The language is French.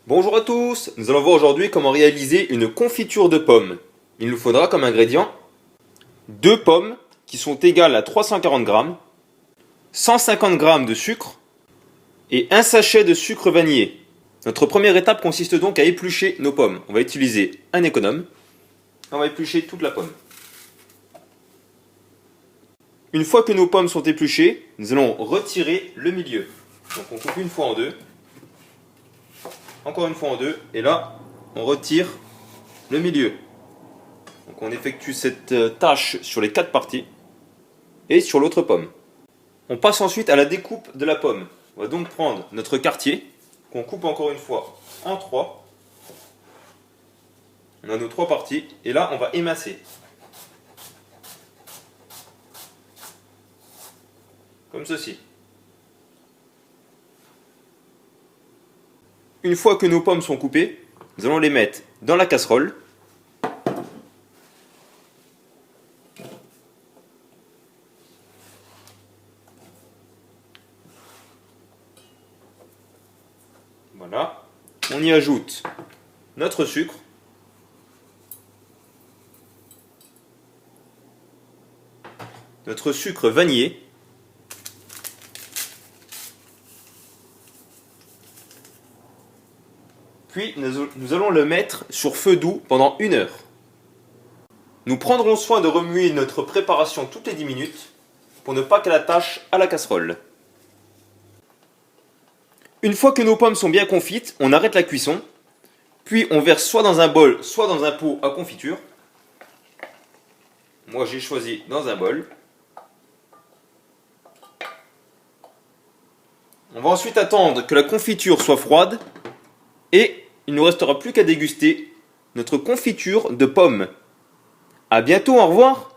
Bonjour à tous, nous allons voir aujourd'hui comment réaliser une confiture de pommes. Il nous faudra comme ingrédient 2 pommes qui sont égales à 340 g, 150 g de sucre et un sachet de sucre vanillé. Notre première étape consiste donc à éplucher nos pommes. On va utiliser un économe. On va éplucher toute la pomme. Une fois que nos pommes sont épluchées, nous allons retirer le milieu. Donc on coupe une fois en deux. Encore une fois en deux, et là, on retire le milieu. Donc on effectue cette tâche sur les 4 parties et sur l'autre pomme. On passe ensuite à la découpe de la pomme. On va donc prendre notre quartier, qu'on coupe encore une fois en 3. On a nos 3 parties, et là on va émasser. Comme ceci. Une fois que nos pommes sont coupées, nous allons les mettre dans la casserole. Voilà. On y ajoute notre sucre. Notre sucre vanillé. Puis nous allons le mettre sur feu doux pendant 1 heure. Nous prendrons soin de remuer notre préparation toutes les 10 minutes pour ne pas qu'elle attache à la casserole. Une fois que nos pommes sont bien confites, on arrête la cuisson, puis on verse soit dans un bol, soit dans un pot à confiture. Moi j'ai choisi dans un bol. On va ensuite attendre que la confiture soit froide et il ne nous restera plus qu'à déguster notre confiture de pommes. A bientôt, au revoir!